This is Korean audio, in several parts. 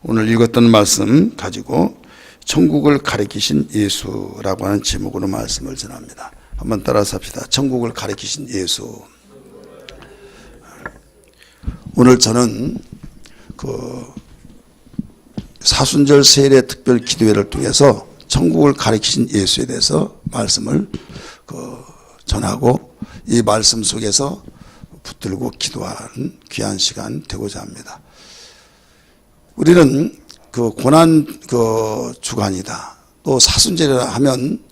오늘 읽었던 말씀 가지고 천국을 가리키신 예수라고 하는 제목으로 말씀을 전합니다. 한번 따라서 합시다. 천국을 가리키신 예수. 오늘 저는 사순절 세례 특별 기도회를 통해서 천국을 가리키신 예수에 대해서 말씀을 전하고 이 말씀 속에서 붙들고 기도하는 귀한 시간 되고자 합니다. 우리는 고난 주간이다. 또 사순절이라 하면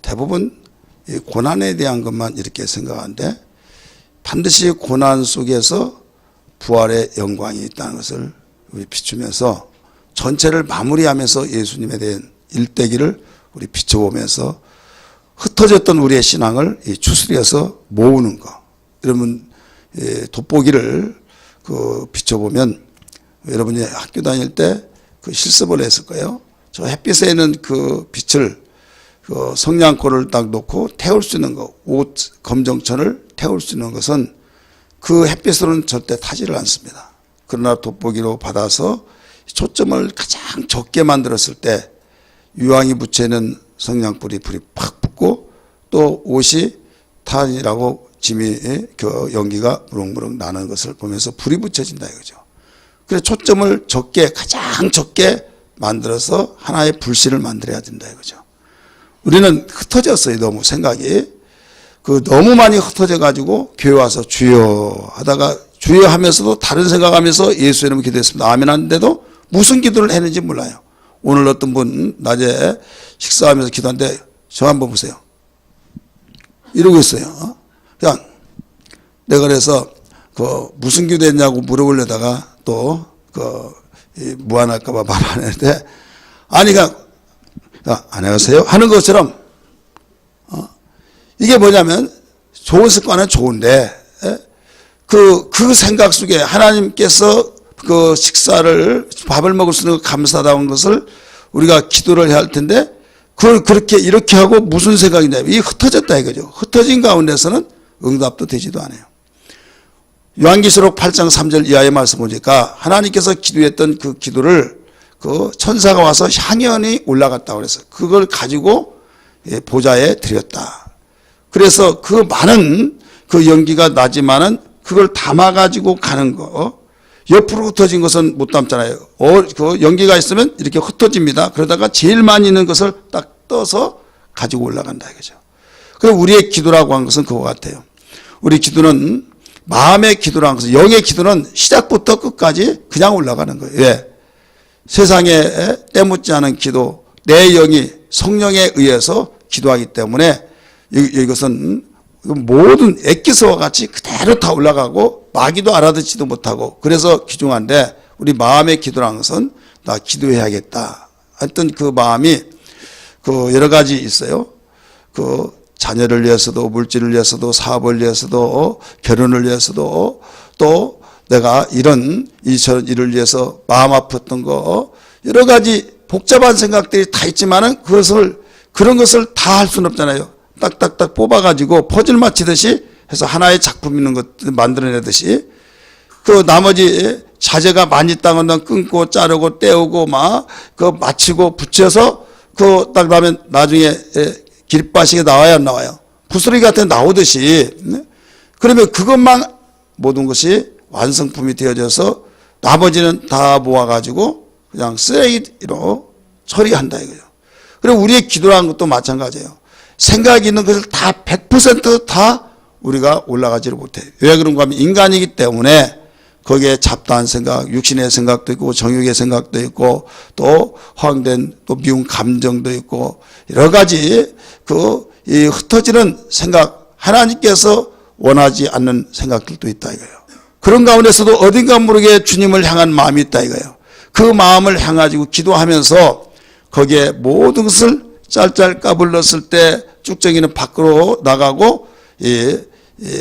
대부분 이 고난에 대한 것만 이렇게 생각하는데 반드시 고난 속에서 부활의 영광이 있다는 것을 우리 비추면서 전체를 마무리하면서 예수님에 대한 일대기를 우리 비춰보면서 흩어졌던 우리의 신앙을 추스려서 모으는 것. 여러분 돋보기를 비춰보면 여러분이 학교 다닐 때 실습을 했을 거예요. 저 햇빛에 있는 빛을 성냥불을 딱 놓고 태울 수 있는 것, 옷 검정천을 태울 수 있는 것은 그 햇빛으로는 절대 타지를 않습니다. 그러나 돋보기로 받아서 초점을 가장 적게 만들었을 때 유황이 묻혀있는 성냥불이 불이 팍 붙고 또 옷이 탄이라고 짐이 연기가 무럭무럭 나는 것을 보면서 불이 붙여진다 이거죠. 그래서 초점을 가장 적게 만들어서 하나의 불씨를 만들어야 된다 이거죠. 우리는 흩어졌어요. 너무 생각이. 너무 많이 흩어져 가지고 교회 와서 주여 하다가 주여 하면서도 다른 생각하면서 예수 이름으로 기도했습니다. 아멘 하는데도 무슨 기도를 했는지 몰라요. 오늘 어떤 분 낮에 식사하면서 기도하는데 저 한번 보세요. 이러고 있어요. 그냥 내가 그래서 무슨 기도했냐고 물어보려다가 또 무안할까봐 말 안 했는데 아니 안녕하세요 하는 것처럼 이게 뭐냐면 좋은 습관은 좋은데 그 생각 속에 하나님께서 식사를 밥을 먹을 수 있는 감사다운 것을 우리가 기도를 해야 할 텐데 그걸 그렇게 이렇게 하고 무슨 생각이냐 이게 흩어졌다 이거죠. 흩어진 가운데서는 응답도 되지도 않아요. 요한계시록 8장 3절 이하의 말씀 보니까 하나님께서 기도했던 그 기도를 천사가 와서 향연이 올라갔다고 그래서 그걸 가지고 보좌에 드렸다. 그래서 많은 연기가 나지만은 그걸 담아가지고 가는 거. 옆으로 흩어진 것은 못 담잖아요. 연기가 있으면 이렇게 흩어집니다. 그러다가 제일 많이 있는 것을 딱 떠서 가지고 올라간다 이거죠. 그리고 우리의 기도라고 하는 것은 그거 같아요. 우리 기도는 마음의 기도라는 것은 영의 기도는 시작부터 끝까지 그냥 올라가는 거예요. 왜? 세상에 때묻지 않은 기도, 내 영이 성령에 의해서 기도하기 때문에 이것은 모든 액기서와 같이 그대로 다 올라가고 마귀도 알아듣지도 못하고 그래서 귀중한데 우리 마음의 기도라는 것은 나 기도해야겠다. 하여튼 그 마음이 여러 가지 있어요. 자녀를 위해서도 물질을 위해서도 사업을 위해서도 결혼을 위해서도 또 내가 이런 일을 위해서 마음 아팠던 거 여러 가지 복잡한 생각들이 다 있지만은 그런 것을 다 할 수는 없잖아요. 딱딱딱 뽑아가지고 퍼즐 맞히듯이 해서 하나의 작품 있는 것 만들어내듯이 나머지 자재가 많이 있다면 끊고 자르고 떼우고 맞추고 붙여서 딱 나면 나중에 길바시게 나와야 안 나와요. 부스러기 같은 데 나오듯이 그러면 그것만 모든 것이 완성품이 되어져서 나머지는 다 모아가지고 그냥 쓰레기로 처리한다 이거예요. 그리고 우리의 기도라는 것도 마찬가지예요. 생각이 있는 것을 다 100% 다 우리가 올라가지를 못해요. 왜 그런가 하면 인간이기 때문에 거기에 잡다한 생각, 육신의 생각도 있고 정욕의 생각도 있고 또 허황된 또 미운 감정도 있고 여러 가지 이 흩어지는 생각, 하나님께서 원하지 않는 생각들도 있다 이거예요. 그런 가운데서도 어딘가 모르게 주님을 향한 마음이 있다 이거예요. 그 마음을 향하고 기도하면서 거기에 모든 것을 짤짤 까불렀을 때 쭉정이는 밖으로 나가고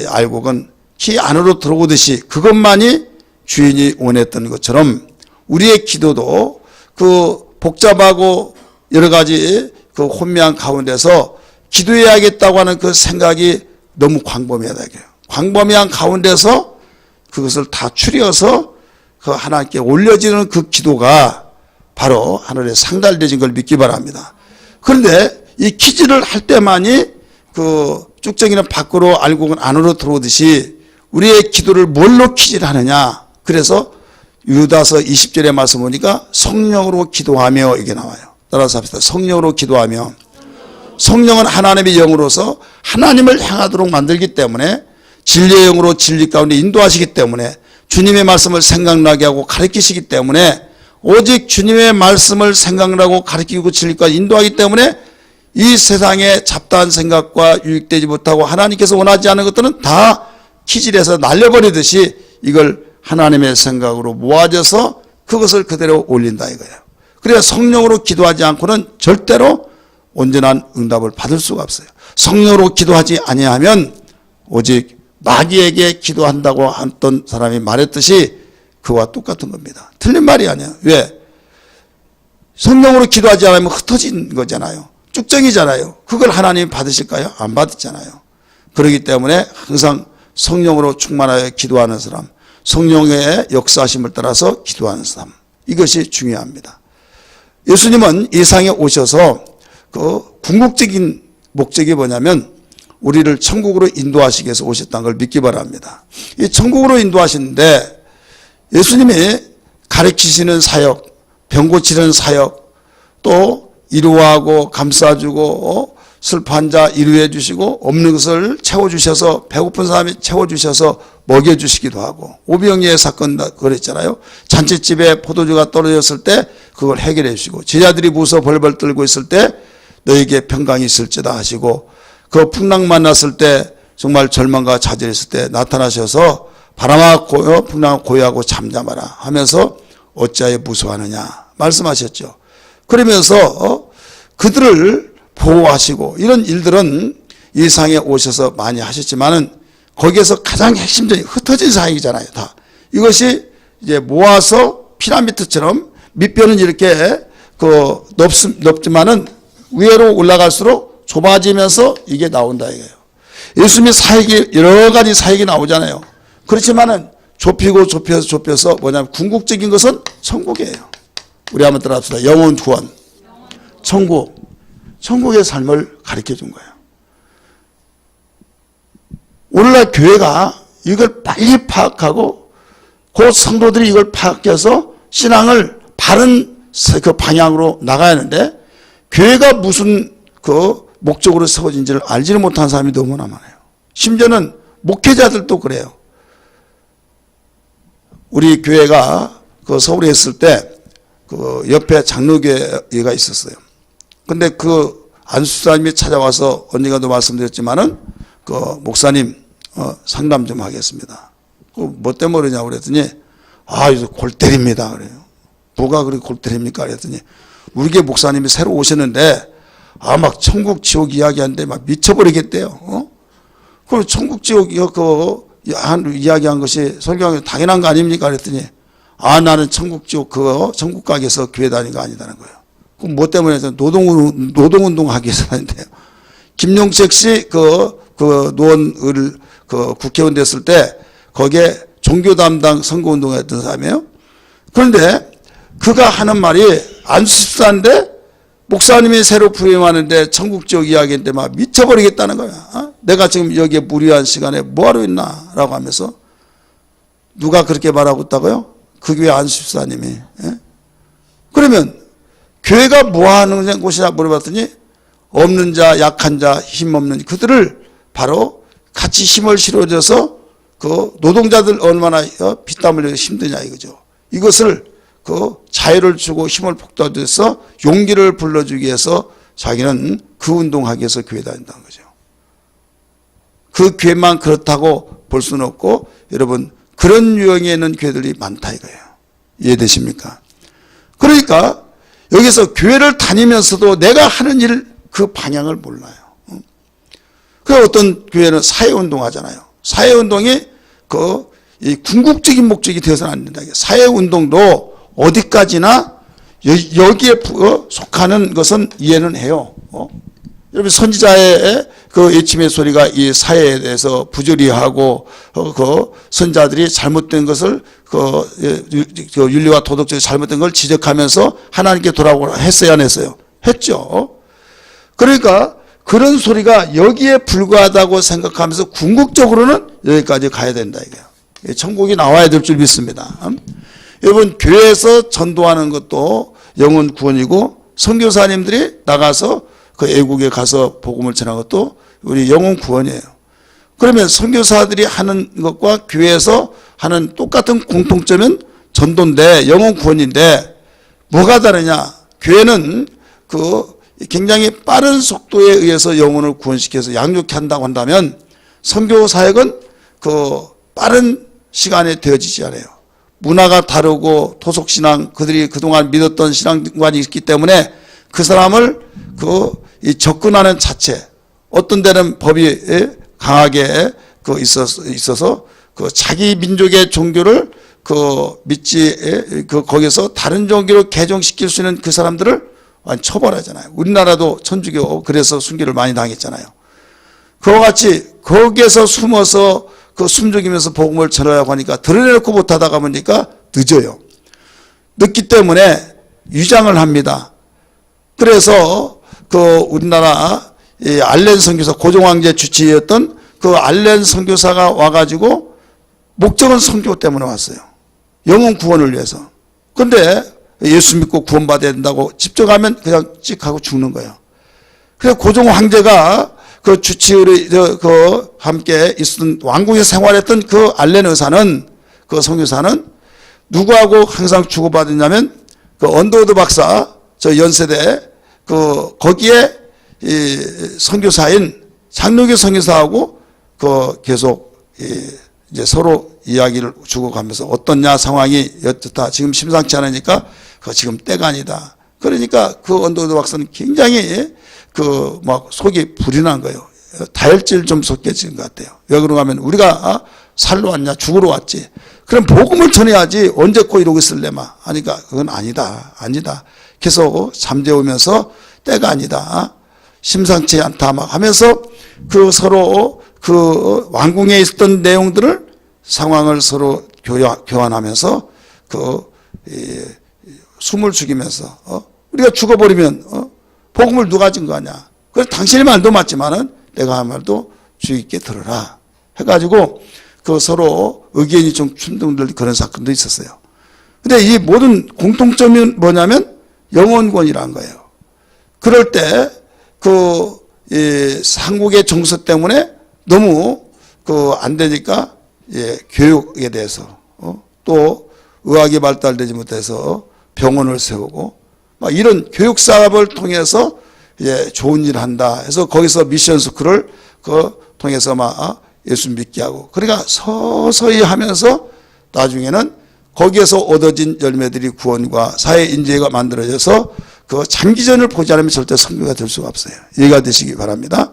알곡은 키 안으로 들어오듯이 그것만이 주인이 원했던 것처럼 우리의 기도도 복잡하고 여러 가지 혼미한 가운데서 기도해야겠다고 하는 그 생각이 너무 광범위하다 이거예요. 광범위한 가운데서 그것을 다 추려서 그 하나님께 올려지는 그 기도가 바로 하늘에 상달되진 걸 믿기 바랍니다. 그런데 이 퀴즈를 할 때만이 그 쭉정이는 밖으로 알곡은 안으로 들어오듯이 우리의 기도를 뭘로 퀴즈를 하느냐. 그래서 유다서 20절의 말씀 보니까 성령으로 기도하며 이게 나와요. 따라서 합시다. 성령으로 기도하며. 성령은 하나님의 영으로서 하나님을 향하도록 만들기 때문에 진리의 영으로 진리 가운데 인도하시기 때문에 주님의 말씀을 생각나게 하고 가르치시기 때문에 오직 주님의 말씀을 생각나고 가르치고 진리가 인도하기 때문에 이 세상의 잡다한 생각과 유익되지 못하고 하나님께서 원하지 않은 것들은 다 키질해서 날려버리듯이 이걸 하나님의 생각으로 모아져서 그것을 그대로 올린다 이거예요. 그래야 성령으로 기도하지 않고는 절대로 온전한 응답을 받을 수가 없어요. 성령으로 기도하지 아니하면 오직 마귀에게 기도한다고 했던 사람이 말했듯이 그와 똑같은 겁니다. 틀린 말이 아니에요. 왜? 성령으로 기도하지 않으면 흩어진 거잖아요. 쭉정이잖아요. 그걸 하나님이 받으실까요? 안 받았잖아요. 그렇기 때문에 항상 성령으로 충만하여 기도하는 사람, 성령의 역사하심을 따라서 기도하는 사람, 이것이 중요합니다. 예수님은 이 세상에 오셔서 그 궁극적인 목적이 뭐냐면 우리를 천국으로 인도하시기 위해서 오셨다는 걸 믿기 바랍니다. 이 천국으로 인도하시는데 예수님이 가르치시는 사역, 병 고치는 사역, 또 위로하고 감싸주고 슬퍼한 자 위로해 주시고 없는 것을 채워주셔서 배고픈 사람이 채워주셔서 먹여주시기도 하고 오병이의 사건 그랬잖아요. 잔치집에 포도주가 떨어졌을 때 그걸 해결해 주시고 제자들이 무서워 벌벌 떨고 있을 때 너에게 평강이 있을지다 하시고 그 풍랑 만났을 때 정말 절망과 좌절했을 때 나타나셔서 바람아 고요 풍랑아 고요하고 잠잠하라 하면서 어찌하여 무서워하느냐 말씀하셨죠. 그러면서 그들을 보호하시고 이런 일들은 이 세상에 오셔서 많이 하셨지만은 거기에서 가장 핵심적인 흩어진 사역이잖아요. 다 이것이 이제 모아서 피라미드처럼 밑변은 이렇게 그 높지만은 위로 올라갈수록 좁아지면서 이게 나온다 이거예요. 예수님의 사역이 여러 가지 사역이 나오잖아요. 그렇지만은 좁혀서 뭐냐면 궁극적인 것은 천국이에요. 우리 한번 따라합시다. 영혼 구원, 천국의 삶을 가르쳐 준 거예요. 오늘날 교회가 이걸 빨리 파악하고 그 성도들이 이걸 파악해서 신앙을 바른 그 방향으로 나가야 하는데 교회가 무슨 그 목적으로 세워진지를 알지를 못한 사람이 너무나 많아요. 심지어는 목회자들도 그래요. 우리 교회가 그 서울에 있을 때 그 옆에 장로교회가 있었어요. 근데 그 안수사님이 찾아와서 언젠가도 말씀드렸지만은 그 목사님 상담 좀 하겠습니다. 그 뭐 때문에 그러냐고 그랬더니 이거 골 때립니다 그래요. 뭐가 그렇게 골 때립니까 그랬더니 우리 교회 목사님이 새로 오셨는데 막 천국 지옥 이야기하는데 막 미쳐버리겠대요. 그럼 천국 지옥 이야기한 것이 성경에 당연한 거 아닙니까 그랬더니 나는 천국 지옥 천국 가기 위해서 교회 다니는 거 아니다는 거예요. 그럼 뭐 때문에 노동운동 하기 위해서 다닌대요. 김용책 씨 노원을 국회의원 됐을 때 거기에 종교 담당 선거운동을 했던 사람이에요. 그런데 그가 하는 말이 안수집사인데 목사님이 새로 부임하는데 천국 지옥 이야기인데 막 미쳐버리겠다는 거야. 내가 지금 여기에 무리한 시간에 뭐하러 있나 라고 하면서 누가 그렇게 말하고 있다고요? 그 교회 안수집사님이. 예? 그러면 교회가 뭐하는 곳이냐 물어봤더니 없는 자, 약한 자, 힘없는 그들을 바로 같이 힘을 실어줘서 그 노동자들 얼마나 피땀 흘려서 힘드냐 이거죠. 이것을 그 자유를 주고 힘을 북돋아서 용기를 불러주기 위해서 자기는 그 운동하기 위해서 교회 다닌다는 거죠. 그 교회만 그렇다고 볼 수는 없고 여러분 그런 유형에 있는 교회들이 많다 이거예요. 이해되십니까? 그러니까 여기서 교회를 다니면서도 내가 하는 일 그 방향을 몰라요. 그 어떤 교회는 사회운동 하잖아요. 사회운동이 이 궁극적인 목적이 되어서는 안 된다. 사회운동도 어디까지나 여기에 속하는 것은 이해는 해요. 여러분 선지자의 그 외침의 소리가 이 사회에 대해서 부조리하고 그 선자들이 잘못된 것을 그 윤리와 도덕적으로 잘못된 걸 지적하면서 하나님께 돌아오라 했어요, 안 했어요? 했죠. 그러니까 그런 소리가 여기에 불과하다고 생각하면서 궁극적으로는 여기까지 가야 된다 이거예요. 천국이 나와야 될 줄 믿습니다. 여러분, 교회에서 전도하는 것도 영혼 구원이고, 선교사님들이 나가서 그 애국에 가서 복음을 전하는 것도 우리 영혼 구원이에요. 그러면 선교사들이 하는 것과 교회에서 하는 똑같은 공통점은 전도인데, 영혼 구원인데 뭐가 다르냐? 교회는 그 굉장히 빠른 속도에 의해서 영혼을 구원시켜서 양육케 한다고 한다면, 선교 사역은 그 빠른 시간에 되어지지 않아요. 문화가 다르고 토속신앙, 그들이 그동안 믿었던 신앙관이 있기 때문에 그 사람을 이 접근하는 자체, 어떤 데는 법이 강하게 있어서 그 자기 민족의 종교를 믿지, 거기서 다른 종교로 개종시킬 수 있는 그 사람들을 완전 처벌하잖아요. 우리나라도 천주교 그래서 순교를 많이 당했잖아요. 그와 같이 거기에서 숨어서 숨죽이면서 복음을 전하려고 하니까 드러내놓고 못하다가 보니까 늦어요. 늦기 때문에 위장을 합니다. 그래서 우리나라 알렌 선교사, 고종황제 주치의였던 그 알렌 선교사가 와가지고 목적은 선교 때문에 왔어요. 영혼 구원을 위해서. 근데 예수 믿고 구원받아야 된다고 직접 가면 그냥 찍 하고 죽는 거예요. 그래서 고종황제가 그 주치의를 함께 있었던 왕궁에서 생활했던 그 알렌 의사는, 그 선교사는 누구하고 항상 주고받았냐면 그 언더우드 박사, 저 연세대 거기에 이 선교사인 장로교 선교사하고 계속 이제 서로 이야기를 주고가면서 어떻냐 상황이 어떻다, 지금 심상치 않으니까 지금 때가 아니다. 그러니까 그 언더우드 박사는 굉장히 막 속이 불이 난 거예요. 다혈질 좀 섞여진 것 같아요. 왜 그런가 하면 우리가 살러 왔냐, 죽으러 왔지. 그럼 복음을 전해야지 언제 고 이러고 있을래마 하니까 그건 아니다. 계속 잠재우면서 때가 아니다, 심상치 않다 막 하면서 서로 왕궁에 있었던 내용들을, 상황을 서로 교환하면서 숨을 죽이면서 우리가 죽어버리면 복음을 누가 증거하냐. 그래서 당신의 말도 맞지만은 내가 한 말도 주의 깊게 들어라 해가지고 서로 의견이 좀 충돌될 그런 사건도 있었어요. 근데 이 모든 공통점이 뭐냐면 영혼권이라는 거예요. 그럴 때 한국의 정서 때문에 너무 안 되니까 교육에 대해서 또 의학이 발달되지 못해서 병원을 세우고 막 이런 교육 사업을 통해서 좋은 일을 한다 해서 거기서 미션 스쿨을 통해서 막 예수 믿게 하고, 그러니까 서서히 하면서 나중에는 거기에서 얻어진 열매들이 구원과 사회 인재가 만들어져서 장기전을 보지 않으면 절대 선교가 될 수가 없어요. 이해가 되시기 바랍니다.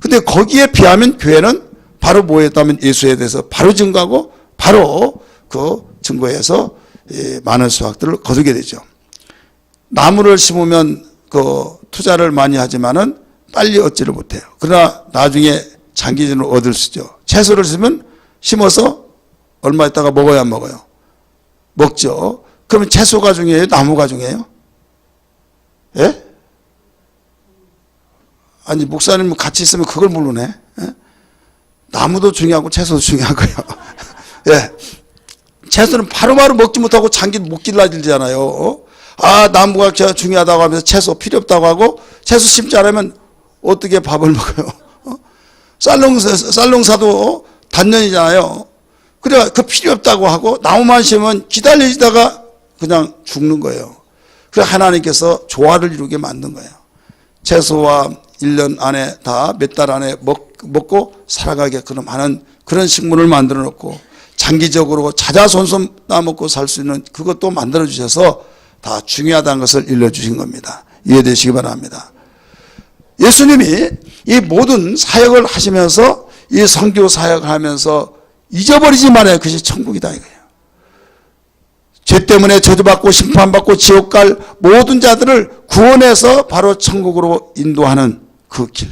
근데 거기에 비하면 교회는 바로 뭐였다면 예수에 대해서 바로 증거하고 바로 증거해서 많은 수확들을 거두게 되죠. 나무를 심으면 투자를 많이 하지만은 빨리 얻지를 못해요. 그러나 나중에 장기전을 얻을 수 있죠. 채소를 심어서 얼마 있다가 먹어야 안 먹어요? 먹죠. 그러면 채소가 중요해요? 나무가 중요해요? 예? 아니, 목사님 같이 있으면 그걸 모르네. 예? 나무도 중요하고 채소도 중요하고요. 예. 채소는 바로바로 먹지 못하고 장기 못 길러지잖아요. 나무가 중요하다고 하면서 채소 필요 없다고 하고 채소 심지 않으면 어떻게 밥을 먹어요? 쌀농사도 단년이잖아요. 그래, 필요 없다고 하고 나무만 심으면 기다리다가 그냥 죽는 거예요. 그래서 하나님께서 조화를 이루게 만든 거예요. 채소와 1년 안에 다 몇 달 안에 먹고 살아가게끔 하는 그런 식물을 만들어 놓고 장기적으로 자자손손 따먹고 살 수 있는 그것도 만들어 주셔서 다 중요하다는 것을 일러주신 겁니다. 이해되시기 바랍니다. 예수님이 이 모든 사역을 하시면서 이 선교 사역을 하면서 잊어버리지 말아요. 그것이 천국이다 이거예요. 죄 때문에 저주받고 심판받고 지옥 갈 모든 자들을 구원해서 바로 천국으로 인도하는 그 길.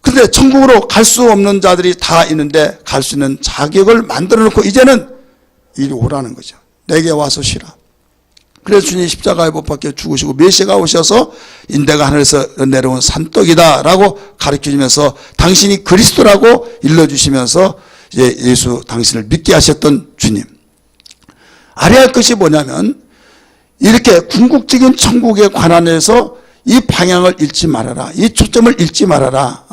그런데 천국으로 갈 수 없는 자들이 다 있는데 갈 수 있는 자격을 만들어 놓고 이제는 이리 오라는 거죠. 내게 와서 쉬라. 그래서 주님이 십자가에 못 박혀 죽으시고 메시아가 오셔서 인대가 하늘에서 내려온 산떡이다 라고 가르쳐주면서 당신이 그리스도라고 일러주시면서 이제 예수 당신을 믿게 하셨던 주님. 알아야 할 것이 뭐냐면 이렇게 궁극적인 천국에 관한해서 이 방향을 잃지 말아라. 이 초점을 잃지 말아라.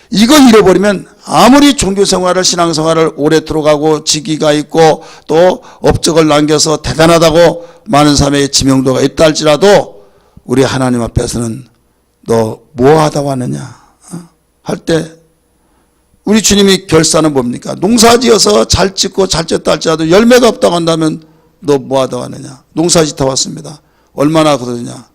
이거 잃어버리면 아무리 종교생활을 신앙생활을 오래도록 하고 직위가 있고 또 업적을 남겨서 대단하다고 많은 사람에게 지명도가 있다 할지라도 우리 하나님 앞에서는 너 뭐하다 왔느냐 할 때 우리 주님이 결사는 뭡니까? 농사지어서 잘 짓고 잘 졌다 할지라도 열매가 없다고 한다면 너 뭐하다 왔느냐? 농사짓다 왔습니다. 얼마나 거두냐?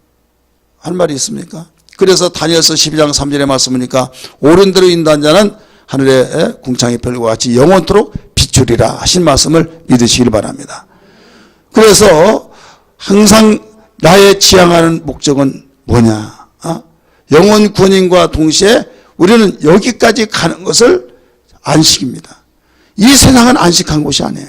할 말이 있습니까? 그래서 다니엘서 12장 3절의 말씀이니까 옳은 대로 인도한 자는 하늘의 궁창의 별과 같이 영원토록 비추리라 하신 말씀을 믿으시길 바랍니다. 그래서 항상 나의 지향하는 목적은 뭐냐? 영원 구원인과 동시에 우리는 여기까지 가는 것을 안식입니다. 이 세상은 안식한 곳이 아니에요.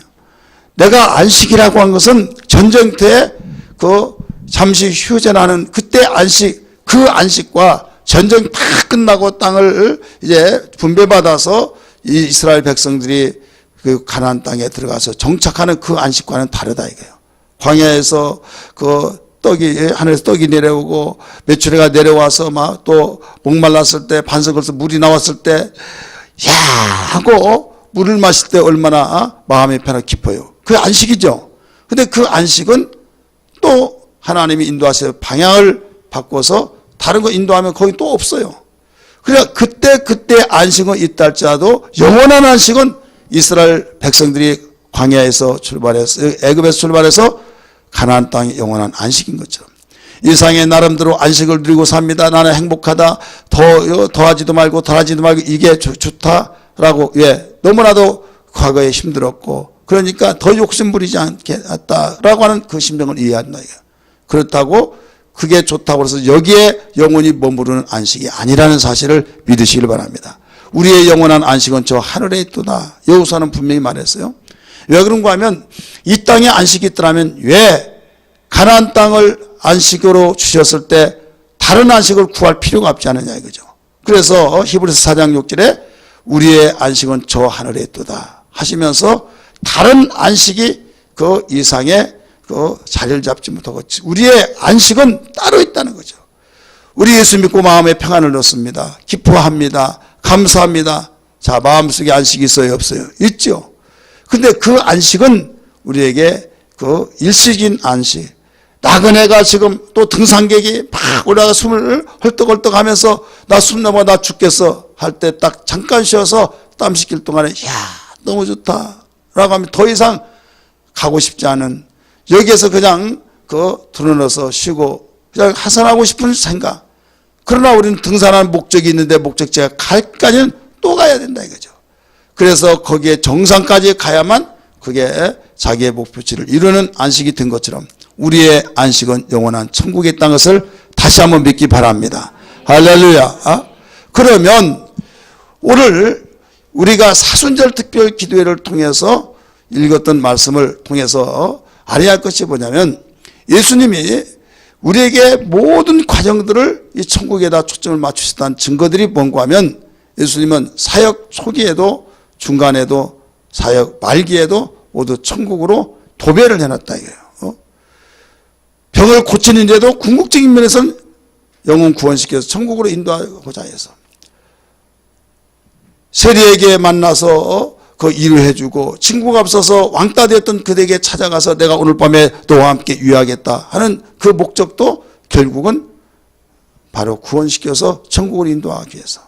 내가 안식이라고 한 것은 전쟁터에 그 잠시 휴전하는 그때 안식, 그 안식과 전쟁 다 끝나고 땅을 이제 분배받아서 이 이스라엘 백성들이 그 가나안 땅에 들어가서 정착하는 그 안식과는 다르다 이거예요. 광야에서 그 떡이 하늘에서 떡이 내려오고 메추리가 내려와서 막 또 목말랐을 때 반석에서 물이 나왔을 때 야 하고 물을 마실 때 얼마나 마음의 편하고 깊어요. 그 안식이죠. 근데 그 안식은 또 하나님이 인도하셔서 방향을 바꿔서 다른 거 인도하면 거기 또 없어요. 그러니까 그때 안식은 있다 할지라도 영원한 안식은 이스라엘 백성들이 광야에서 출발해서 애굽에서 출발해서 가나안 땅의 영원한 안식인 것처럼 이 세상에 나름대로 안식을 누리고 삽니다. 나는 행복하다. 더하지도 말고 덜하지도 말고 이게 좋다라고 너무나도 과거에 힘들었고 그러니까 더 욕심 부리지 않겠다라고 하는 그 심정을 이해한다. 그렇다고 그게 좋다고 해서 여기에 영원히 머무르는 안식이 아니라는 사실을 믿으시길 바랍니다. 우리의 영원한 안식은 저 하늘에 있도다. 여호수아는 분명히 말했어요. 왜 그런가 하면 이 땅에 안식이 있더라면 왜 가나안 땅을 안식으로 주셨을 때 다른 안식을 구할 필요가 없지 않느냐 이거죠. 그래서 히브리서 4장 6절에 우리의 안식은 저 하늘에 있도다 하시면서 다른 안식이 그 이상의 그 자리를 잡지 못하고 우리의 안식은 따로 있다는 거죠. 우리 예수 믿고 마음에 평안을 얻습니다. 기뻐합니다. 감사합니다. 자, 마음속에 안식이 있어요 없어요? 있죠. 근데 그 안식은 우리에게 그 일시적인 안식. 나그네가 지금 또 등산객이 막 올라가 숨을 헐떡헐떡 하면서 나 숨 넘어 나 죽겠어 할 때 딱 잠깐 쉬어서 땀 식힐 동안에 야 너무 좋다 라고 하면 더 이상 가고 싶지 않은 여기에서 그냥 드러나서 쉬고 그냥 하산하고 싶은 생각. 그러나 우리는 등산하는 목적이 있는데 목적지가 갈까지는 또 가야 된다 이거죠. 그래서 거기에 정상까지 가야만 그게 자기의 목표치를 이루는 안식이 된 것처럼 우리의 안식은 영원한 천국에 있다는 것을 다시 한번 믿기 바랍니다. 할렐루야. 그러면 오늘 우리가 사순절 특별 기도회를 통해서 읽었던 말씀을 통해서 알아야 할 것이 뭐냐면 예수님이 우리에게 모든 과정들을 이 천국에다 초점을 맞추셨다는 증거들이 뭔가 하면 예수님은 사역 초기에도 중간에도 사역 말기에도 모두 천국으로 도배를 해놨다 이거예요. 병을 고치는데도 궁극적인 면에서는 영혼 구원시켜서 천국으로 인도하고자 해서 세리에게 만나서 그 일을 해주고 친구가 없어서 왕따 되었던 그대에게 찾아가서 내가 오늘 밤에 너와 함께 유하겠다 하는 그 목적도 결국은 바로 구원시켜서 천국으로 인도하기 위해서.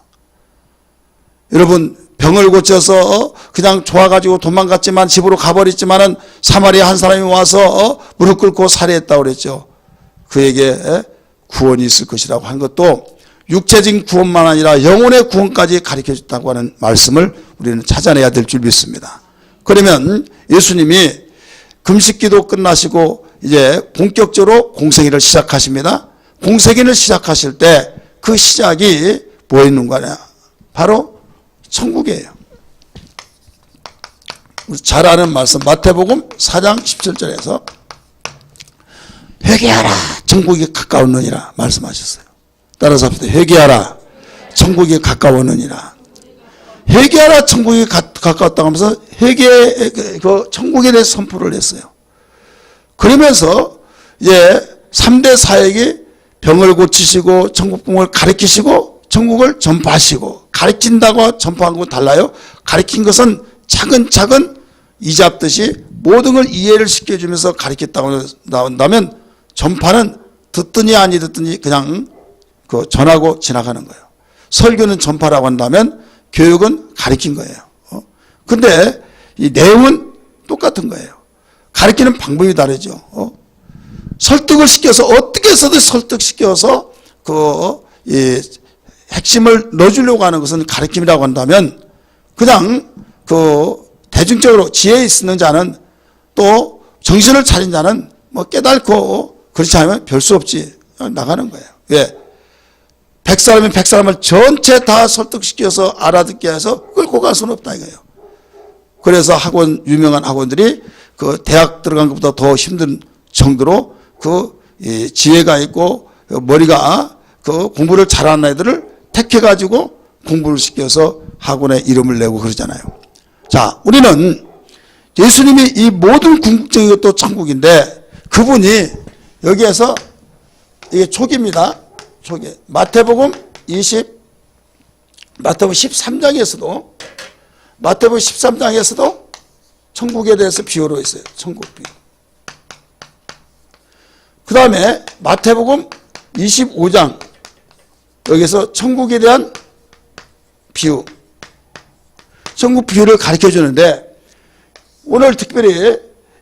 여러분 병을 고쳐서 그냥 좋아가지고 도망갔지만 집으로 가버렸지만은 사마리아 한 사람이 와서 무릎 꿇고 살해했다고 그랬죠. 그에게 구원이 있을 것이라고 한 것도 육체적인 구원만 아니라 영혼의 구원까지 가르쳐줬다고 하는 말씀을 우리는 찾아내야 될 줄 믿습니다. 그러면 예수님이 금식기도 끝나시고 이제 본격적으로 공생애를 시작하십니다. 공생애를 시작하실 때 그 시작이 뭐 있는 거냐? 바로 천국이에요. 잘 아는 말씀 마태복음 4장 17절에서 회개하라 천국이 가까웠느니라 말씀하셨어요. 따라서 합시다. 회개하라 천국이 가까웠느니라. 회개하라 천국이 가까웠다고 하면서 그 천국에 대해 선포를 했어요. 그러면서 이제 3대 사역이 병을 고치시고 천국봉을 가르치시고 천국을 전파하시고, 가르친다고 전파한 건 달라요. 가르친 것은 차근차근 이잡듯이 모든 걸 이해를 시켜주면서 가르쳤다고 나온다면, 전파는 듣더니 아니 듣더니 그냥 그 전하고 지나가는 거예요. 설교는 전파라고 한다면 교육은 가르친 거예요. 근데 이 내용은 똑같은 거예요. 가르치는 방법이 다르죠. 설득을 시켜서 어떻게 해서든 설득시켜서 이 핵심을 넣어주려고 하는 것은 가르침이라고 한다면, 그냥 대중적으로 지혜 있는 자는, 또 정신을 차린 자는 뭐 깨닫고 그렇지 않으면 별 수 없지 나가는 거예요. 왜? 100사람이면 100사람을 전체 다 설득시켜서 알아듣게 해서 끌고 갈 수는 없다 이거예요. 그래서 유명한 학원들이 대학 들어간 것보다 더 힘든 정도로 지혜가 있고 머리가 공부를 잘하는 애들을 택해가지고 공부를 시켜서 학원에 이름을 내고 그러잖아요. 자, 우리는 예수님이 이 모든 궁극적인 것도 천국인데, 그분이 여기에서, 이게 초기입니다. 초기. 마태복음 13장에서도 천국에 대해서 비유로 있어요. 천국 비유. 그 다음에 마태복음 25장, 여기서 천국에 대한 비유, 천국 비유를 가르쳐 주는데, 오늘 특별히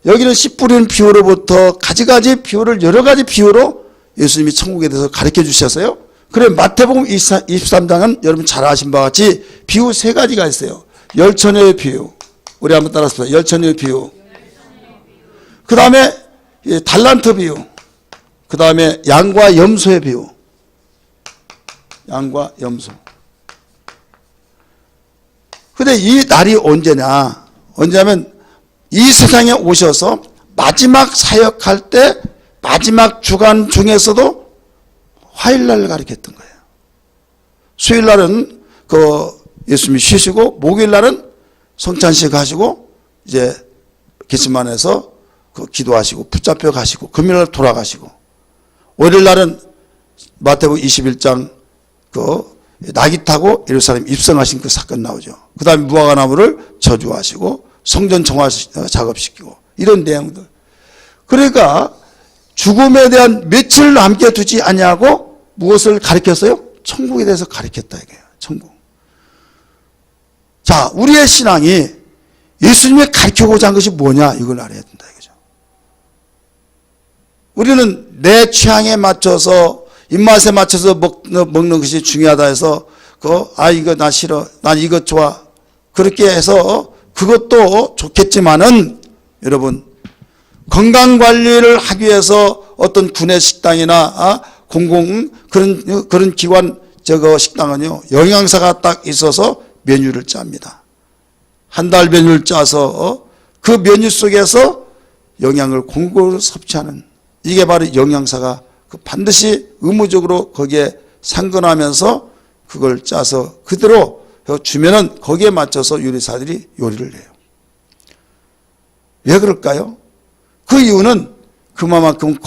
여기는 씨 뿌리는 비유로부터 가지가지 비유를, 여러 가지 비유로 예수님이 천국에 대해서 가르쳐 주셨어요. 그래, 마태복음 23장은 여러분 잘 아신 바와 같이 비유 3가지가 있어요. 열처녀의 비유, 우리 한번 따라서 열처녀의 비유, 그 다음에 달란트 비유, 그 다음에 양과 염소의 비유. 양과 염소. 근데 이 날이 언제냐면 이 세상에 오셔서 마지막 사역할 때 마지막 주간 중에서도 화요일날 가르쳤던 거예요. 수요일날은 예수님이 쉬시고, 목요일날은 성찬식 하시고, 이제 게시만에서 기도하시고 붙잡혀 가시고, 금요일날 돌아가시고, 월요일날은 마태복음 21장 나귀 타고 예루살렘 입성하신 그 사건 나오죠. 그 다음에 무화과나무를 저주하시고 성전 정화 작업시키고, 이런 내용들. 그러니까 죽음에 대한 며칠 남겨두지 아니하고 무엇을 가르쳤어요? 천국에 대해서 가르쳤다 이거예요. 천국. 자, 우리의 신앙이 예수님이 가르쳐고자 한 것이 뭐냐, 이걸 알아야 된다 이거죠. 우리는 내 취향에 맞춰서, 입맛에 맞춰서 먹는 것이 중요하다 해서 이거 나 싫어, 난 이거 좋아, 그렇게 해서 그것도 좋겠지만은, 여러분, 건강관리를 하기 위해서 어떤 구내 식당이나 그런 기관 식당은요, 영양사가 딱 있어서 메뉴를 짭니다. 한 달 메뉴를 짜서 그 메뉴 속에서 영양을 골고루 섭취하는, 이게 바로 영양사가 반드시 의무적으로 거기에 상근하면서 그걸 짜서 그대로 주면은 거기에 맞춰서 요리사들이 요리를 해요. 왜 그럴까요? 그 이유는 그만큼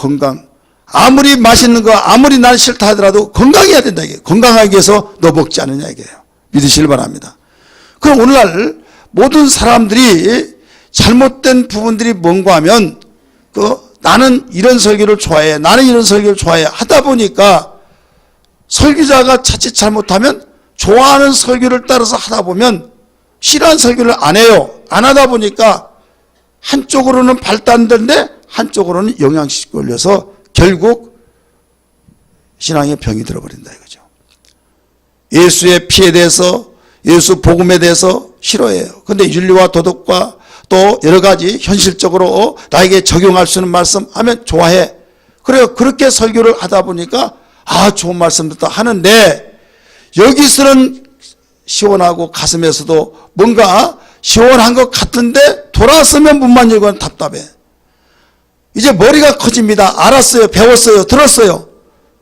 아무리 맛있는 거, 아무리 난 싫다 하더라도 건강해야 된다 이게. 건강하기 위해서 너 먹지 않느냐 이게요. 믿으시길 바랍니다. 그럼 오늘날 모든 사람들이 잘못된 부분들이 뭔가 하면, 나는 이런 설교를 좋아해, 나는 이런 설교를 좋아해 하다 보니까, 설교자가 자칫 잘못하면 좋아하는 설교를 따라서 하다 보면 싫어하는 설교를 안 해요. 안 하다 보니까 한쪽으로는 발달되는데 한쪽으로는 영향식 걸려서 결국 신앙에 병이 들어버린다 이거죠. 예수의 피에 대해서, 예수 복음에 대해서 싫어해요. 근데 윤리와 도덕과 또 여러 가지 현실적으로 나에게 적용할 수 있는 말씀 하면 좋아해. 그래요. 그렇게 설교를 하다 보니까 좋은 말씀 듣다 하는데, 여기서는 시원하고 가슴에서도 뭔가 시원한 것 같은데 돌아서면 문만 열고는 답답해. 이제 머리가 커집니다. 알았어요. 배웠어요. 들었어요.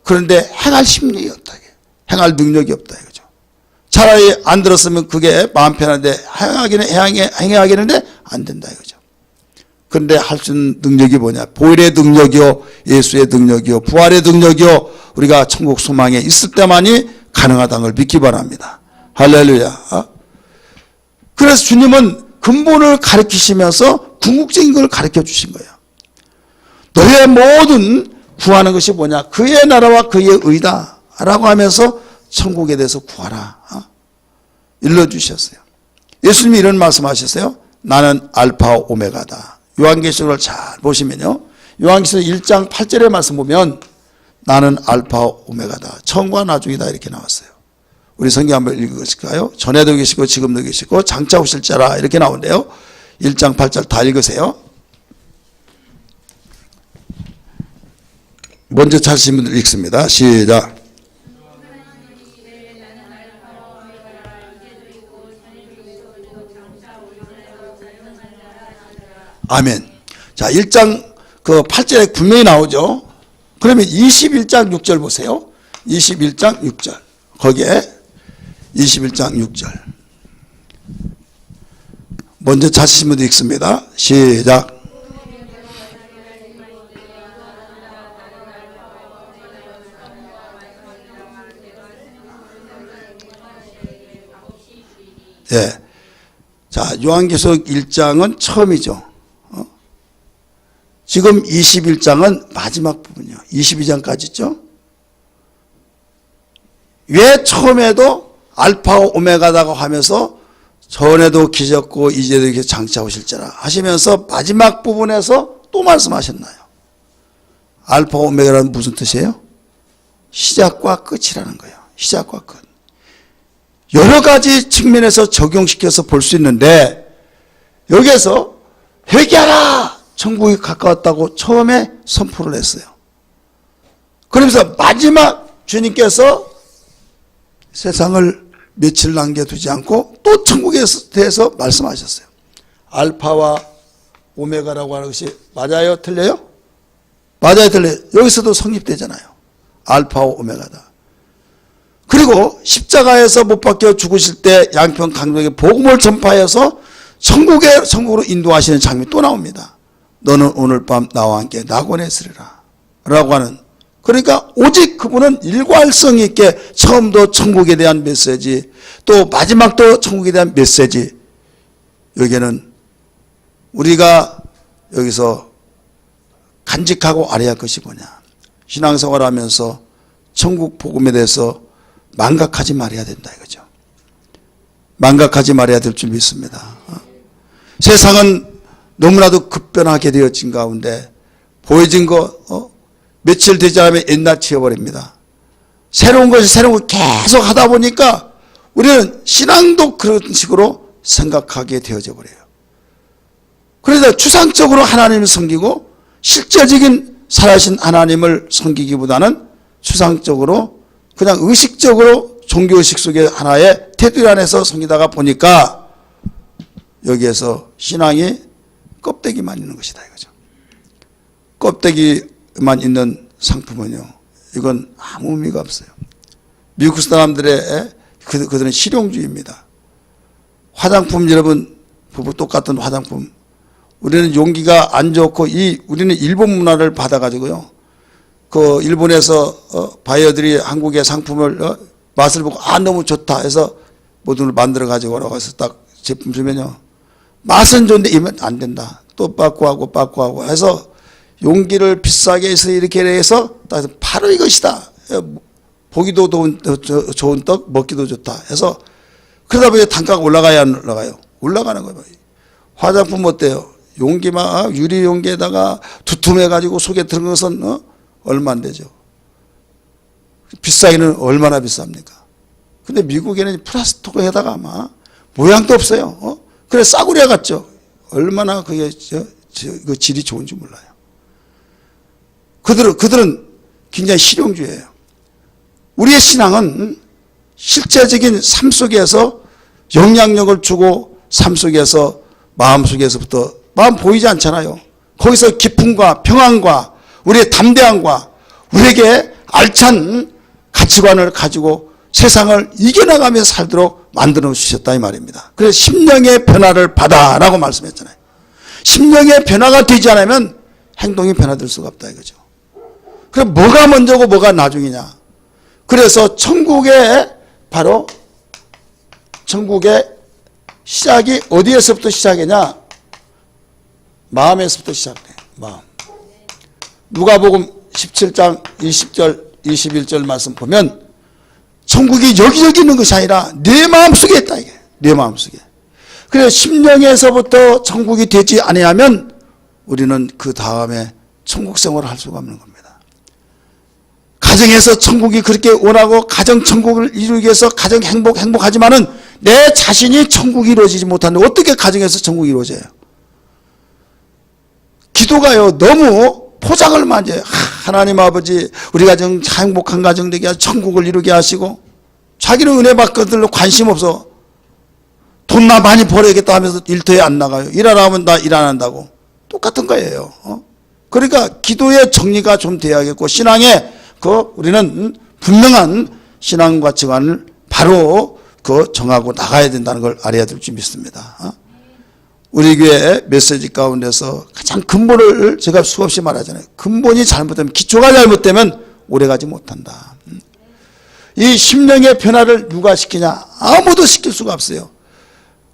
그런데 행할 힘력이 없다. 행할 능력이 없다 이거죠. 차라리 안 들었으면 그게 마음 편한데 행하기는데 안 된다 이거죠. 그런데 할 수 있는 능력이 뭐냐? 보혈의 능력이요, 예수의 능력이요, 부활의 능력이요, 우리가 천국 소망에 있을 때만이 가능하다는 걸 믿기 바랍니다. 할렐루야. 그래서 주님은 근본을 가르치시면서 궁극적인 걸 가르쳐 주신 거예요. 너의 모든 구하는 것이 뭐냐? 그의 나라와 그의 의다 라고 하면서 천국에 대해서 구하라 일러주셨어요. 예수님이 이런 말씀하셨어요. 나는 알파 오메가다. 요한계시록을 잘 보시면요, 요한계시록 1장 8절의 말씀 보면 나는 알파 오메가다, 처음과 나중이다 이렇게 나왔어요. 우리 성경 한번 읽으실까요? 전에도 계시고 지금도 계시고 장차 오실 자라 이렇게 나오는데요, 1장 8절 다 읽으세요. 먼저 찾으신 분들 읽습니다. 시작. 아멘. 자, 1장 그 8절에 분명히 나오죠. 그러면 21장 6절 보세요. 21장 6절. 거기에 21장 6절. 먼저 찾으신 분들 읽습니다. 시작. 예. 자, 요한계시록 1장은 처음이죠. 지금 21장은 마지막 부분이요. 22장까지 있죠. 왜 처음에도 알파 오메가다고 하면서 전에도 계셨고 이제도 이렇게 장차 오실지라 하시면서 마지막 부분에서 또 말씀하셨나요? 알파 오메가라는 무슨 뜻이에요? 시작과 끝이라는 거예요. 시작과 끝. 여러 가지 측면에서 적용시켜서 볼 수 있는데 여기에서 회개하라! 천국이 가까웠다고 처음에 선포를 했어요. 그러면서 마지막 주님께서 세상을 며칠 남겨두지 않고 또 천국에 대해서 말씀하셨어요. 알파와 오메가라고 하는 것이 맞아요? 틀려요? 맞아요? 틀려요? 여기서도 성립되잖아요. 알파와 오메가다. 그리고 십자가에서 못 박혀 죽으실 때 양평 강동에 복음을 전파해서 천국으로 인도하시는 장면이 또 나옵니다. 너는 오늘 밤 나와 함께 낙원에 있으리라 라고 하는, 그러니까 오직 그분은 일관성 있게 처음도 천국에 대한 메시지, 또 마지막도 천국에 대한 메시지. 여기에는 우리가 여기서 간직하고 알아야 할 것이 뭐냐? 신앙생활을 하면서 천국 복음에 대해서 망각하지 말아야 된다 이거죠. 망각하지 말아야 될 줄 믿습니다. 세상은 너무나도 급변하게 되어진 가운데 보여진 거 며칠 되지 않으면 옛날 치워버립니다. 새로운 것이 새로운 걸 계속 하다 보니까 우리는 신앙도 그런 식으로 생각하게 되어져 버려요. 그래서 추상적으로 하나님을 섬기고 실제적인 살아신 하나님을 섬기기보다는 추상적으로 그냥 의식적으로 종교의식 속의 하나의 테두리 안에서 섬기다가 보니까 여기에서 신앙이 껍데기만 있는 것이다 이거죠. 껍데기만 있는 상품은요, 이건 아무 의미가 없어요. 미국 사람들의 그들은 실용주의입니다. 화장품, 여러분 똑같은 화장품, 우리는 용기가 안 좋고 우리는 일본 문화를 받아가지고요, 그 일본에서 바이어들이 한국의 상품을 맛을 보고 너무 좋다 해서 모든 걸 만들어 가지고 와서 딱 제품 주면요, 맛은 좋은데 이면 안 된다. 또 빠꾸하고 해서 용기를 비싸게 해서 이렇게 해서 바로 이것이다. 보기도 좋은 떡, 먹기도 좋다 해서 그러다 보니 단가가 올라가야 안 올라가요? 올라가는 거예요. 화장품 어때요? 용기만 유리 용기에다가 두툼해가지고 속에 들은 것은 얼마 안 되죠. 비싸기는 얼마나 비쌉니까? 근데 미국에는 플라스틱에다가 모양도 없어요. 그래 싸구려 같죠. 얼마나 그게 그 질이 좋은지 몰라요. 그들은 굉장히 실용주의예요. 우리의 신앙은 실제적인 삶 속에서 영향력을 주고 삶 속에서 마음 속에서부터 마음 보이지 않잖아요. 거기서 기쁨과 평안과 우리의 담대함과 우리에게 알찬 가치관을 가지고 세상을 이겨나가면서 살도록 만들어 주셨다 이 말입니다. 그래서 심령의 변화를 받아라고 말씀했잖아요. 심령의 변화가 되지 않으면 행동이 변화될 수가 없다 이거죠. 그럼 뭐가 먼저고 뭐가 나중이냐. 그래서 천국의 바로 천국의 시작이 어디에서부터 시작이냐. 마음에서부터 시작돼. 마음. 누가복음 17장 20절 21절 말씀 보면 천국이 여기저기 있는 것이 아니라 내 마음속에 있다 이게. 내 마음속에. 그래서 심령에서부터 천국이 되지 아니하면 우리는 그 다음에 천국 생활을 할 수가 없는 겁니다. 가정에서 천국이 그렇게 원하고 가정 천국을 이루기 위해서 가정 행복하지만은 내 자신이 천국이 이루어지지 못하는데 어떻게 가정에서 천국이 이루어져요? 기도가요 너무 포장을 많이 해요. 하나님 아버지 우리 가정 행복한 가정 되게 하시고 천국을 이루게 하시고 자기는 은혜 받거들로 관심 없어. 돈 나 많이 벌어야겠다 하면서 일터에 안 나가요. 일하라 하면 나 일 안 한다고. 똑같은 거예요. 그러니까 기도의 정리가 좀 돼야겠고 신앙에 우리는 분명한 신앙 가치관을 바로 정하고 나가야 된다는 걸 알아야 될 줄 믿습니다. 우리 교회 메시지 가운데서 가장 근본을 제가 수없이 말하잖아요. 근본이 잘못되면 기초가 잘못되면 오래가지 못한다. 이 심령의 변화를 누가 시키냐? 아무도 시킬 수가 없어요.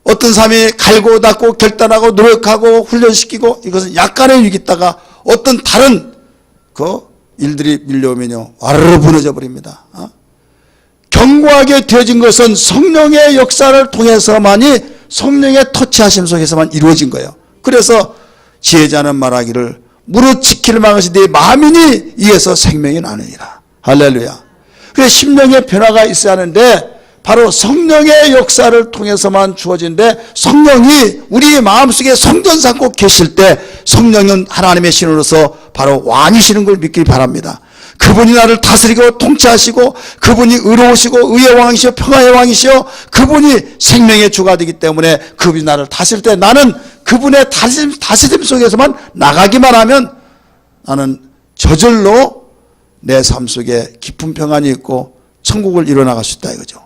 어떤 사람이 갈고 닦고 결단하고 노력하고 훈련시키고 이것은 약간의 위기 있다가 어떤 다른 일들이 밀려오면요 와르르 무너져 버립니다. 견고하게 되어진 것은 성령의 역사를 통해서만이 성령의 터치하심 속에서만 이루어진 거예요. 그래서 지혜자는 말하기를 무릇 지키를 막으시 네 마음이니 이에서 생명이 나느니라. 할렐루야. 그래서 심령의 변화가 있어야 하는데 바로 성령의 역사를 통해서만 주어진데 성령이 우리 마음속에 성전 삼고 계실 때 성령은 하나님의 신으로서 바로 왕이시는 걸 믿길 바랍니다. 그분이 나를 다스리고 통치하시고 그분이 의로우시고 의의 왕이시오 평화의 왕이시오 그분이 생명의 주가 되기 때문에 그분이 나를 다스릴 때 나는 그분의 다스림 속에서만 나가기만 하면 나는 저절로 내 삶 속에 깊은 평안이 있고 천국을 이뤄나갈 수 있다 이거죠.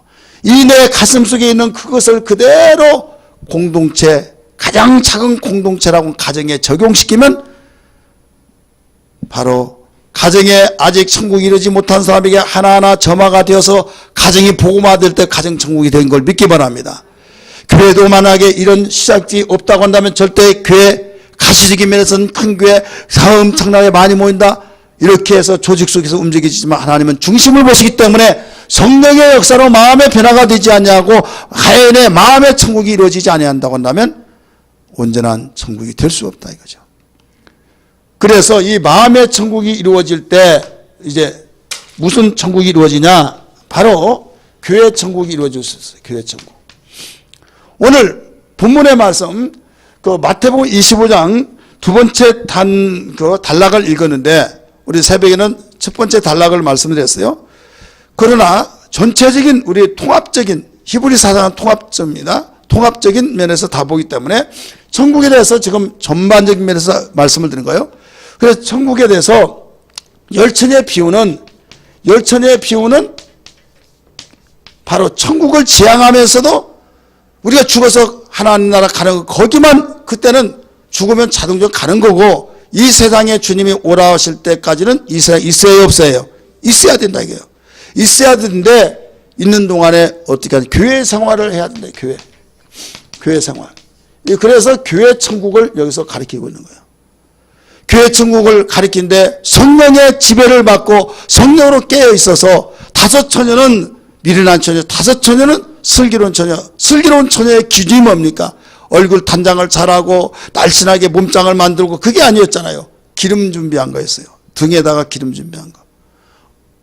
이 내 가슴 속에 있는 그것을 그대로 공동체 가장 작은 공동체라고 가정에 적용시키면 바로 가정에 아직 천국이 이루지 못한 사람에게 하나하나 점화가 되어서 가정이 복음화될 때 가정 천국이 된 걸 믿기 바랍니다. 교회도 만약에 이런 시작이 없다고 한다면 절대 교회 가시적인 면에서는 큰 교회 엄청나게 많이 모인다 이렇게 해서 조직 속에서 움직이지만 하나님은 중심을 보시기 때문에 성령의 역사로 마음의 변화가 되지 않냐고 하연의 마음의 천국이 이루어지지 아니한다고 한다면 온전한 천국이 될 수 없다 이거죠. 그래서 이 마음의 천국이 이루어질 때 이제 무슨 천국이 이루어지냐? 바로 교회 천국이 이루어질 수 있어요. 교회 천국. 오늘 본문의 말씀 마태복음 25장 두 번째 단락을 읽었는데 우리 새벽에는 첫 번째 단락을 말씀드렸어요. 그러나 전체적인 우리 통합적인 히브리 사상은 통합적입니다. 통합적인 면에서 다 보기 때문에 천국에 대해서 지금 전반적인 면에서 말씀을 드린 거예요. 그래서 천국에 대해서 열천의 비유는 바로 천국을 지향하면서도 우리가 죽어서 하나님 나라 가는 거 거기만 그때는 죽으면 자동적으로 가는 거고 이 세상에 주님이 오라 하실 때까지는 이 세상에 있어요 없어요? 있어야 된다 이거예요. 있어야 되는데 있는 동안에 어떻게 하냐 교회 생활을 해야 된다. 교회 생활. 그래서 교회 천국을 여기서 가리키고 있는 거예요. 교회 천국을 가리키는데 성령의 지배를 받고 성령으로 깨어 있어서 다섯 처녀는 미련한 처녀, 다섯 처녀는 슬기로운 처녀. 슬기로운 처녀의 기준이 뭡니까? 얼굴 단장을 잘하고 날씬하게 몸짱을 만들고 그게 아니었잖아요. 기름 준비한 거였어요. 등에다가 기름 준비한 거.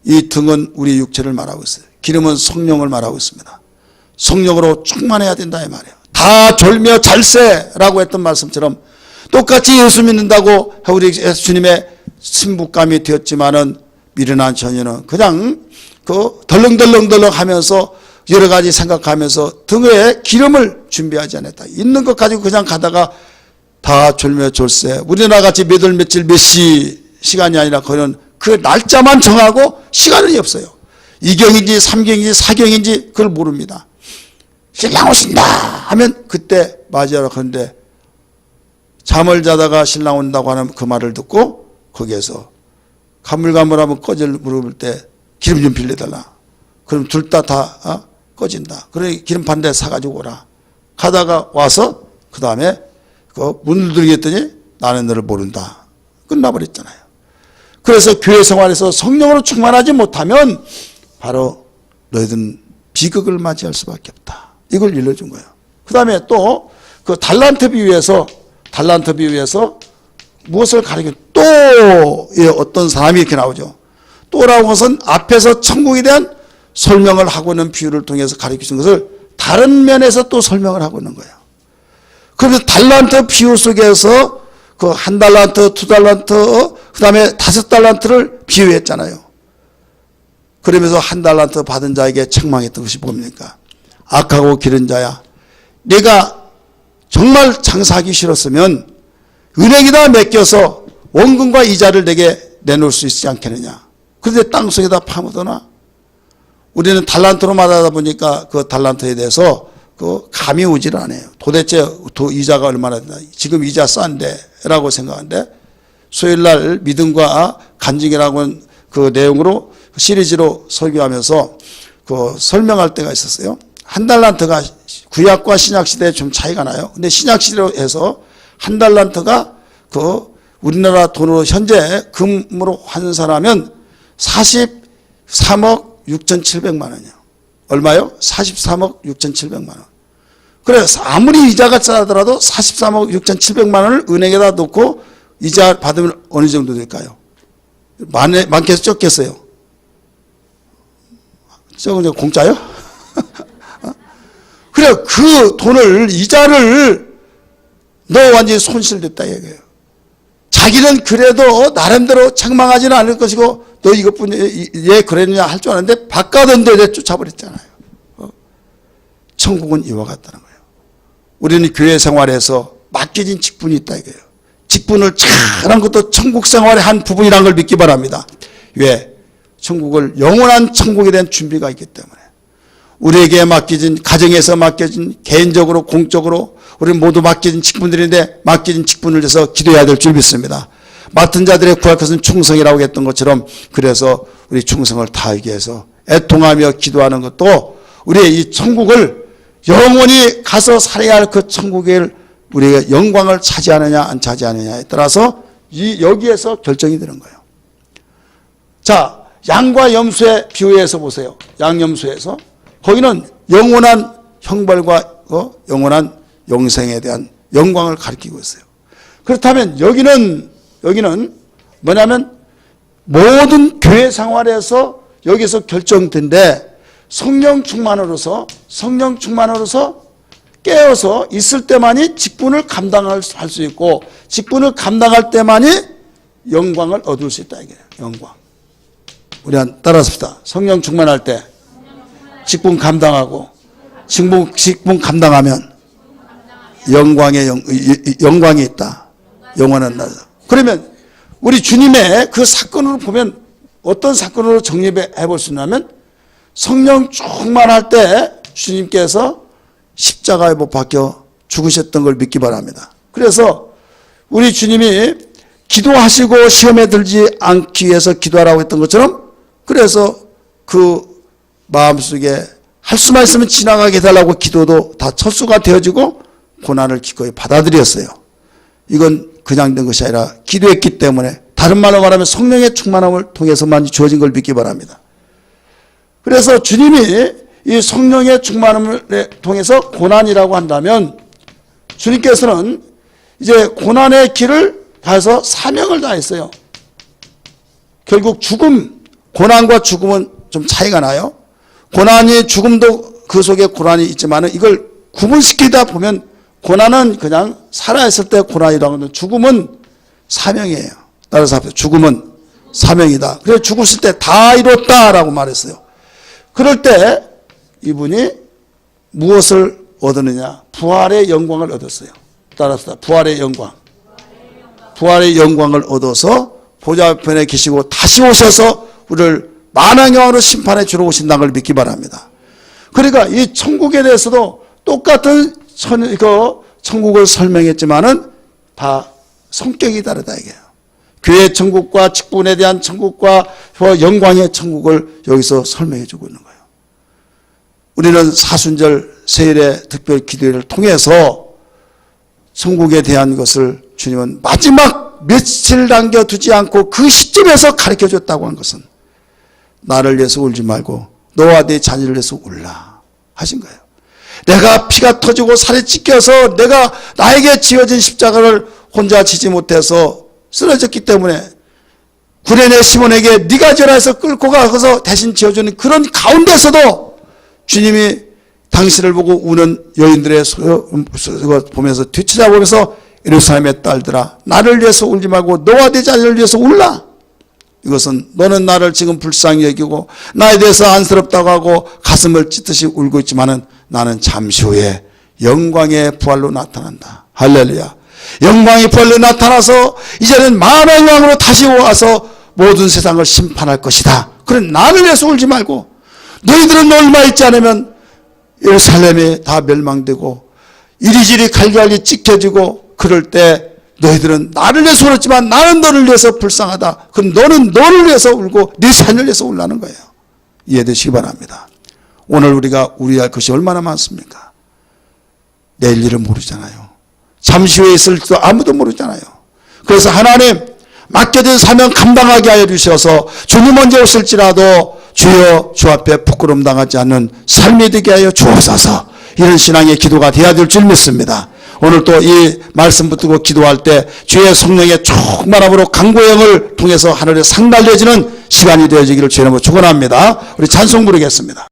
이 등은 우리 육체를 말하고 있어요. 기름은 성령을 말하고 있습니다. 성령으로 충만해야 된다 이 말이에요. 다 졸며 잘세라고 했던 말씀처럼 똑같이 예수 믿는다고 우리 주님의 신부감이 되었지만은 미련한 처녀는 그냥 덜렁덜렁 하면서 여러 가지 생각하면서 등에 기름을 준비하지 않았다. 있는 것 가지고 그냥 가다가 다 졸며졸세. 우리나라 같이 몇 월 며칠 몇 시간이 아니라 그는 그 날짜만 정하고 시간이 없어요. 2경인지 3경인지 4경인지 그걸 모릅니다. 신랑 오신다 하면 그때 맞이하라고 하는데 잠을 자다가 신랑 온다고 하는 그 말을 듣고 거기에서 가물가물하면 꺼질 물어볼 때 기름 좀 빌려달라. 그럼 둘 다 꺼진다. 그러니 기름 반 대 사가지고 오라. 가다가 와서 그 다음에 그 문을 들겠더니 나는 너를 모른다. 끝나버렸잖아요. 그래서 교회 생활에서 성령으로 충만하지 못하면 바로 너희들은 비극을 맞이할 수밖에 없다. 이걸 일러준 거예요. 그 다음에 또 그 달란트 비유에서 무엇을 가리켜 또의 어떤 사람이 이렇게 나오죠. 또라고 것은 앞에서 천국에 대한 설명을 하고 있는 비유를 통해서 가르치신 것을 다른 면에서 또 설명을 하고 있는 거예요. 그래서 달란트 비유 속에서 그 한 달란트, 두 달란트, 그 다음에 5달란트를 비유했잖아요. 그러면서 한 달란트 받은 자에게 책망했던 것이 뭡니까? 악하고 기른 자야, 내가 정말 장사하기 싫었으면 은행에다 맡겨서 원금과 이자를 내게 내놓을 수 있지 않겠느냐. 그런데 땅속에다 파묻어놔. 우리는 달란트로 말하다 보니까 그 달란트에 대해서 그 감이 오질 않아요. 도대체 이자가 얼마나 된다. 지금 이자 싼데 라고 생각하는데 수요일날 믿음과 간증이라고 하는 그 내용으로 시리즈로 설교하면서 그 설명할 때가 있었어요. 한 달란트가 구약과 신약 시대에 좀 차이가 나요. 근데 신약 시대로 해서 한 달란트가 그 우리나라 돈으로 현재 금으로 환산하면 43억 6,700만 원이요. 얼마요? 43억 6,700만 원. 그래서 아무리 이자가 싸더라도 43억 6,700만 원을 은행에다 놓고 이자 받으면 어느 정도 될까요? 많겠어 적겠어요? 적은 공짜요? 그래 그 돈을 이자를 너 완전히 손실됐다 얘기해요. 자기는 그래도 나름대로 책망하지는 않을 것이고 너 이것뿐 얘 그랬냐 할 줄 아는데 바꿔던데 내 쫓아버렸잖아요. 천국은 이와 같다는 거예요. 우리는 교회 생활에서 맡겨진 직분이 있다 이거예요. 직분을 잘한 것도 천국 생활의 한 부분이라는 걸 믿기 바랍니다. 왜? 천국을 영원한 천국에 대한 준비가 있기 때문에. 우리에게 맡겨진, 가정에서 맡겨진, 개인적으로 공적으로 우리 모두 맡겨진 직분들인데 맡겨진 직분을 위해서 기도해야 될 줄 믿습니다. 맡은 자들의 구할 것은 충성이라고 했던 것처럼 그래서 우리 충성을 다하기 위해서 애통하며 기도하는 것도 우리의 이 천국을 영원히 가서 살아야 할 그 천국을 우리가 영광을 차지하느냐 안 차지하느냐에 따라서 여기에서 결정이 되는 거예요. 자, 양과 염소의 비유에서 보세요. 양염소에서 거기는 영원한 형벌과 영원한 영생에 대한 영광을 가리키고 있어요. 그렇다면 여기는 뭐냐면 모든 교회 생활에서 여기서 결정된데 성령 충만으로서 깨어서 있을 때만이 직분을 감당할 수 있고 직분을 감당할 때만이 영광을 얻을 수 있다 이게 영광. 우리 따라서 합시다. 성령 충만할 때 직분 감당하고 직분 감당하면 영광이 있다. 영원한 날. 그러면 우리 주님의 그 사건으로 보면 어떤 사건으로 정립해 볼 수 있냐면 성령 충만할 때 주님께서 십자가에 못 박혀 죽으셨던 걸 믿기 바랍니다. 그래서 우리 주님이 기도하시고 시험에 들지 않기 위해서 기도하라고 했던 것처럼 그래서 그 마음속에 할 수만 있으면 지나가게 해달라고 기도도 다 철수가 되어지고 고난을 기꺼이 받아들였어요. 이건 그냥 된 것이 아니라 기도했기 때문에 다른 말로 말하면 성령의 충만함을 통해서만 주어진 걸 믿기 바랍니다. 그래서 주님이 이 성령의 충만함을 통해서 고난이라고 한다면 주님께서는 이제 고난의 길을 가서 사명을 다했어요. 결국 고난과 죽음은 좀 차이가 나요. 고난이 죽음도 그 속에 고난이 있지만 이걸 구분시키다 보면 고난은 그냥 살아있을 때 고난이라고 하면 죽음은 사명이에요. 따라서 죽음은 사명이다. 그래서 죽었을 때 다 이뤘다라고 말했어요. 그럴 때 이분이 무엇을 얻었느냐? 부활의 영광을 얻었어요. 따라서 부활의 영광. 부활의 영광을 얻어서 보좌편에 계시고 다시 오셔서 우리를 만왕의 왕으로 심판해 주러 오신다는 걸 믿기 바랍니다. 그러니까 이 천국에 대해서도 똑같은 천국을 설명했지만은 다 성격이 다르다 이게요. 교회 천국과 직분에 대한 천국과 영광의 천국을 여기서 설명해 주고 있는 거예요. 우리는 사순절 세일의 특별 기도회를 통해서 천국에 대한 것을 주님은 마지막 며칠 남겨두지 않고 그 시점에서 가르쳐 줬다고 한 것은 나를 위해서 울지 말고 너와 네 자녀를 위해서 울라 하신 거예요. 내가 피가 터지고 살이 찢겨서 내가 나에게 지어진 십자가를 혼자 지지 못해서 쓰러졌기 때문에 구레네 시몬에게 네가 지어라 해서 끌고 가서 대신 지어주는 그런 가운데서도 주님이 당신을 보고 우는 여인들의 보면서 뒤쳐다보면서 예루살렘의 딸들아 나를 위해서 울지 말고 너와 네 자녀를 위해서 울라. 이것은 너는 나를 지금 불쌍히 여기고 나에 대해서 안쓰럽다고 하고 가슴을 찢듯이 울고 있지만은 나는 잠시 후에 영광의 부활로 나타난다. 할렐루야. 영광의 부활로 나타나서 이제는 만왕의 왕으로 다시 와서 모든 세상을 심판할 것이다. 그래 나를 위해서 울지 말고 너희들은 얼마 있지 않으면 예루살렘이 다 멸망되고 이리저리 갈갈이 찢겨지고 그럴 때 너희들은 나를 위해서 울었지만 나는 너를 위해서 불쌍하다. 그럼 너는 너를 위해서 울고 네 자녀를 위해서 울라는 거예요. 이해되시기 바랍니다. 오늘 우리가 우려할 것이 얼마나 많습니까? 내일 일은 모르잖아요. 잠시 후에 있을지도 아무도 모르잖아요. 그래서 하나님 맡겨진 사명 감당하게 하여 주셔서 주님 먼저 오실지라도 주여 주 앞에 부끄러움 당하지 않는 삶이 되게 하여 주옵소서. 이런 신앙의 기도가 되어야 될 줄 믿습니다. 오늘 또 이 말씀 붙들고 기도할 때 주의 성령의 충만함으로 강구형을 통해서 하늘에 상 날려지는 시간이 되어지기를 주의 이름으로 축원합니다. 우리 찬송 부르겠습니다.